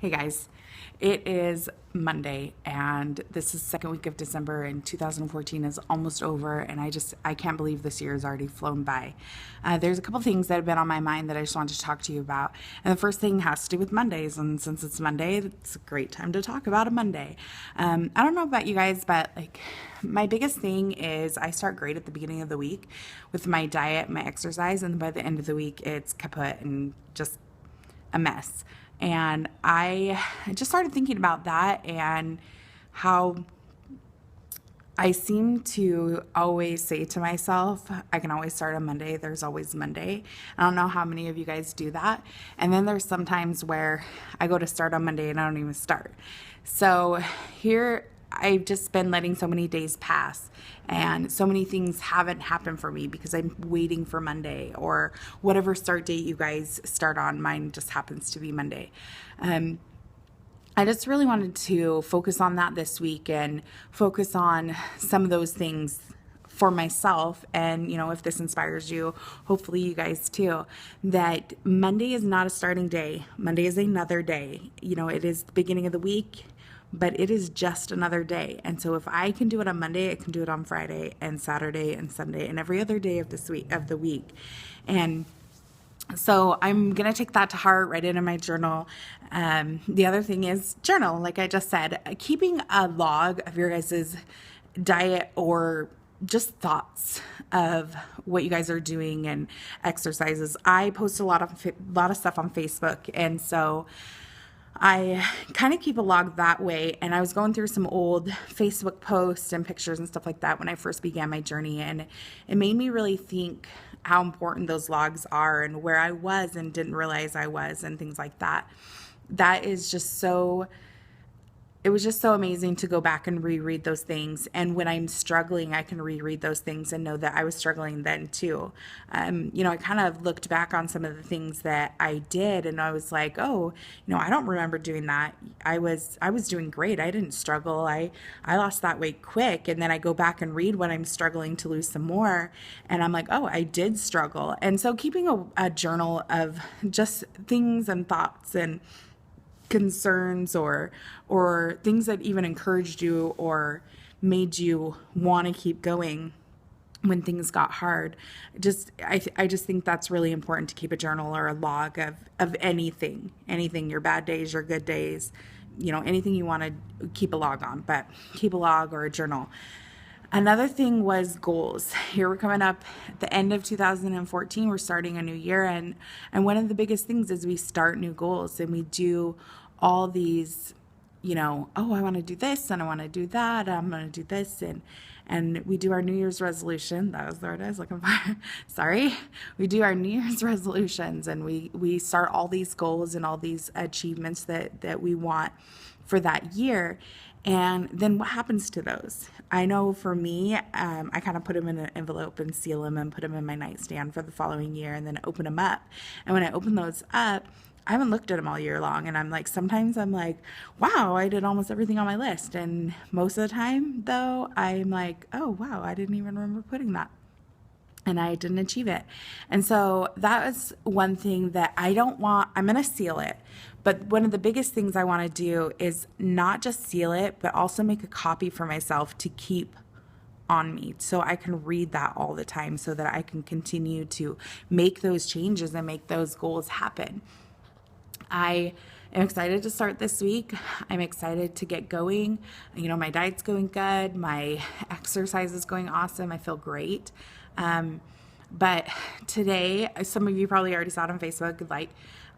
Hey guys, it is Monday and this is the second week of December and 2014 is almost over and I can't believe this year has already flown by. There's a couple things that have been on my mind that I just wanted to talk to you about. And the first thing has to do with Mondays, and since it's Monday, it's a great time to talk about a Monday. I don't know about you guys, but like my biggest thing is I start great at the beginning of the week with my diet, my exercise, and by the end of the week it's kaput and just a mess. And I just started thinking about that and how I seem to always say to myself, I can always start on Monday. There's always Monday. I don't know how many of you guys do that. And then there's sometimes where I go to start on Monday and I don't even start. So here I've just been letting so many days pass and so many things haven't happened for me because I'm waiting for Monday or whatever start date you guys start on. Mine just happens to be Monday. I just really wanted to focus on that this week and focus on some of those things for myself. And, if this inspires you, hopefully you guys too, that Monday is not a starting day. Monday is another day. It is the beginning of the week, but it is just another day. And so if I can do it on Monday, I can do it on Friday and Saturday and Sunday and every other day of the week. And so I'm going to take that to heart, write it in my journal. The other thing is journal, like I just said, keeping a log of your guys' diet or just thoughts of what you guys are doing and exercises. I post a lot of stuff on Facebook. And so I kind of keep a log that way. And I was going through some old Facebook posts and pictures and stuff like that when I first began my journey. And it made me really think how important those logs are and where I was and didn't realize I was and things like that. That is just so, it was just so amazing to go back and reread those things. And when I'm struggling, I can reread those things and know that I was struggling then too. I kind of looked back on some of the things that I did and I was like, oh, I don't remember doing that. I was doing great. I didn't struggle. I lost that weight quick. And then I go back and read when I'm struggling to lose some more. And I'm like, oh, I did struggle. And so keeping a journal of just things and thoughts and concerns or things that even encouraged you or made you want to keep going when things got hard. I just think that's really important to keep a journal or a log of anything, your bad days, your good days, anything you want to keep a log on, but keep a log or a journal. Another thing was goals. Here we're coming up at the end of 2014. We're starting a new year. And one of the biggest things is we start new goals and we do all these, oh, I want to do this and I want to do that. I'm going to do this. And we do our New Year's resolution. That was the word I was looking for. Sorry. We do our New Year's resolutions and we start all these goals and all these achievements that we want for that year. And then what happens to those? I know for me, I kind of put them in an envelope and seal them and put them in my nightstand for the following year and then open them up. And when I open those up, I haven't looked at them all year long. And sometimes I'm like, wow, I did almost everything on my list. And most of the time though, I'm like, oh, wow, I didn't even remember putting that. And I didn't achieve it. And so that was one thing that I'm going to seal it. But one of the biggest things I want to do is not just seal it, but also make a copy for myself to keep on me so I can read that all the time so that I can continue to make those changes and make those goals happen. I am excited to start this week. I'm excited to get going. My diet's going good. My exercise is going awesome. I feel great. But today, some of you probably already saw it on Facebook, like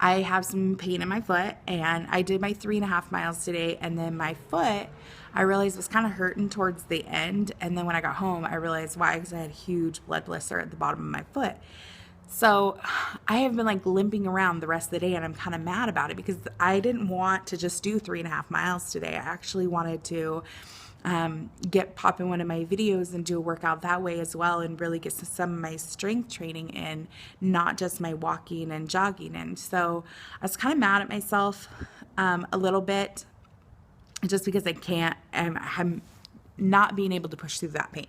I have some pain in my foot and I did my 3.5 miles today. And then my foot, I realized was kind of hurting towards the end. And then when I got home, I realized why, because I had a huge blood blister at the bottom of my foot. So I have been like limping around the rest of the day and I'm kind of mad about it because I didn't want to just do 3.5 miles today. I actually wanted to pop in one of my videos and do a workout that way as well and really get some of my strength training in, not just my walking and jogging. And so I was kind of mad at myself a little bit just because I can't, I'm not being able to push through that pain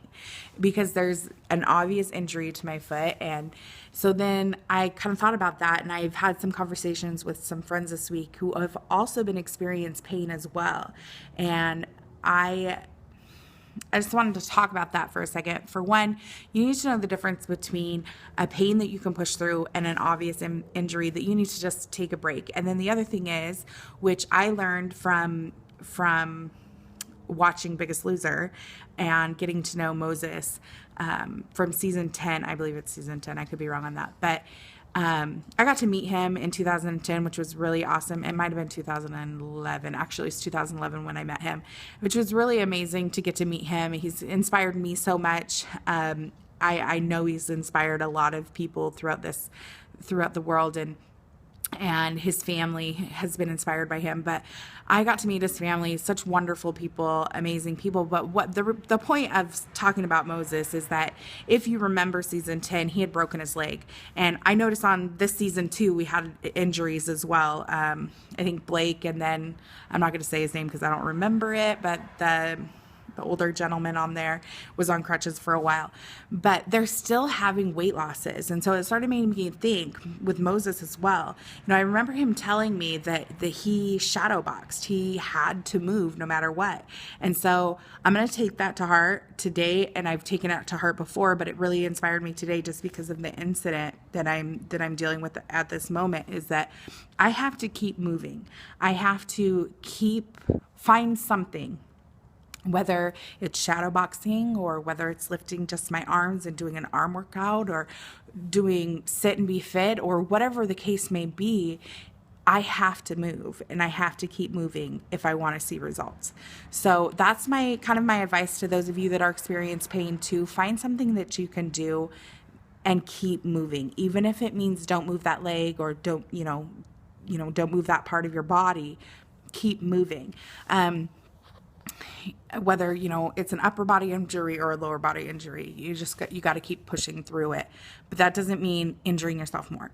because there's an obvious injury to my foot. And so then I kind of thought about that, and I've had some conversations with some friends this week who have also been experiencing pain as well. And I just wanted to talk about that for a second. For one, you need to know the difference between a pain that you can push through and an obvious injury that you need to just take a break. And then the other thing is, which I learned from watching Biggest Loser and getting to know Moses from season 10. I believe it's season 10. I could be wrong on that. But I got to meet him in 2010, which was really awesome. It might have been 2011. Actually, it's 2011 when I met him, which was really amazing to get to meet him. He's inspired me so much. I know he's inspired a lot of people throughout the world, and his family has been inspired by him. But I got to meet his family, such wonderful people, amazing people. But what the point of talking about Moses is that if you remember season 10, he had broken his leg. And I noticed on this season too, we had injuries as well. I think Blake, and then I'm not going to say his name because I don't remember it, but the older gentleman on there was on crutches for a while, but they're still having weight losses. And so it started making me think with Moses as well. I remember him telling me that he shadow boxed. He had to move no matter what. And so I'm going to take that to heart today. And I've taken it to heart before, but it really inspired me today just because of the incident that I'm dealing with at this moment, is that I have to keep moving. I have to find something, whether it's shadow boxing or whether it's lifting just my arms and doing an arm workout or doing sit and be fit or whatever the case may be. I have to move, and I have to keep moving if I want to see results. So that's my advice to those of you that are experiencing pain too. Find something that you can do and keep moving, even if it means don't move that leg or don't move that part of your body. Keep moving. Whether it's an upper body injury or a lower body injury, you got to keep pushing through it. But that doesn't mean injuring yourself more.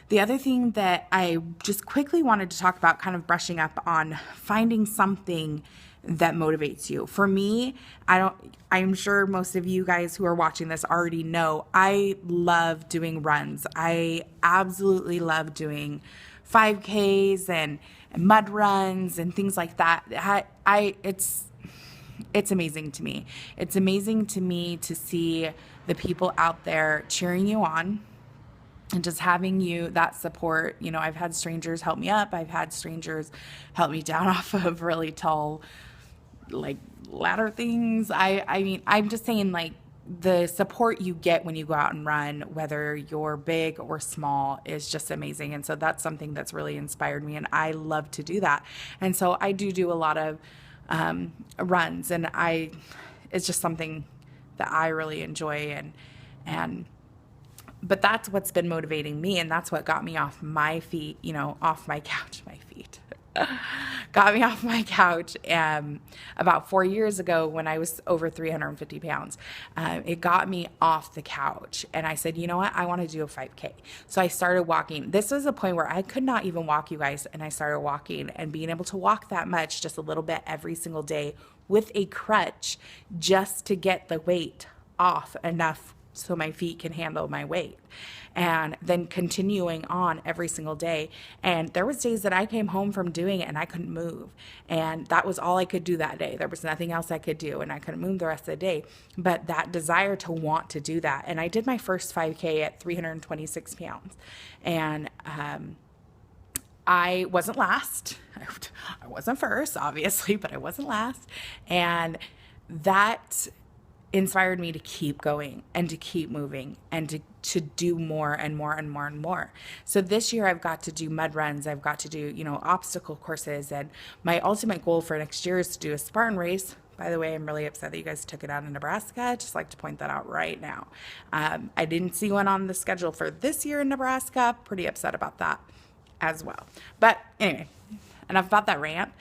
The other thing that I just quickly wanted to talk about, kind of brushing up on finding something that motivates you. For me, I'm sure most of you guys who are watching this already know, I love doing runs. I absolutely love doing 5Ks and mud runs and things like that. It's amazing to me. It's amazing to me to see the people out there cheering you on and just having you that support. I've had strangers help me up. I've had strangers help me down off of really tall, ladder things. I mean, I'm just saying, the support you get when you go out and run, whether you're big or small, is just amazing. And so that's something that's really inspired me, and I love to do that. And so I do a lot of runs, and it's just something that I really enjoy, but that's what's been motivating me, and that's what got me off my feet, off my couch. Got me off my couch about 4 years ago when I was over 350 pounds. It got me off the couch, and I said, you know what? I want to do a 5K. So I started walking. This was a point where I could not even walk, you guys, and I started walking, and being able to walk that much, just a little bit every single day with a crutch, just to get the weight off enough so my feet can handle my weight, and then continuing on every single day. And there was days that I came home from doing it and I couldn't move, and that was all I could do that day. There was nothing else I could do, and I couldn't move the rest of the day. But that desire to want to do that, and I did my first 5K at 326 pounds, and I wasn't last. I wasn't first, obviously, but I wasn't last, and that inspired me to keep going and to keep moving and to do more and more and more and more. So this year I've got to do mud runs. I've got to do, obstacle courses. And my ultimate goal for next year is to do a Spartan race. By the way, I'm really upset that you guys took it out in Nebraska. I'd just like to point that out right now. I didn't see one on the schedule for this year in Nebraska. Pretty upset about that as well. But anyway, enough about that rant.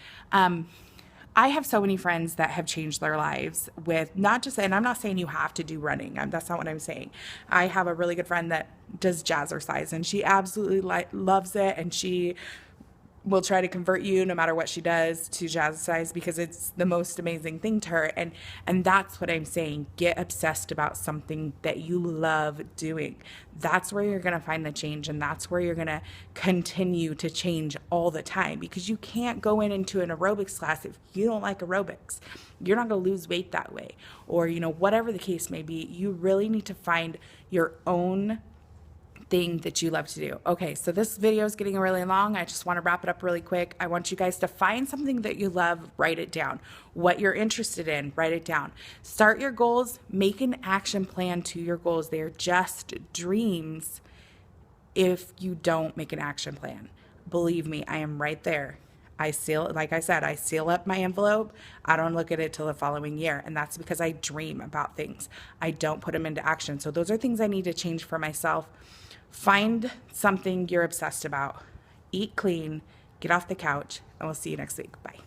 I have so many friends that have changed their lives with not just, and I'm not saying you have to do running. That's not what I'm saying. I have a really good friend that does jazzercise, and she absolutely loves it. And she will try to convert you no matter what she does to jazzercise because it's the most amazing thing to her. And that's what I'm saying. Get obsessed about something that you love doing. That's where you're going to find the change, and that's where you're going to continue to change all the time, because you can't go into an aerobics class if you don't like aerobics. You're not going to lose weight that way, or whatever the case may be. You really need to find your own thing that you love to do. Okay, so this video is getting really long. I just want to wrap it up really quick. I want you guys to find something that you love, write it down. What you're interested in, write it down. Start your goals, make an action plan to your goals. They're just dreams if you don't make an action plan. Believe me, I am right there. Like I said, I seal up my envelope. I don't look at it till the following year. And that's because I dream about things. I don't put them into action. So those are things I need to change for myself. Find something you're obsessed about. Eat clean, get off the couch, and we'll see you next week. Bye.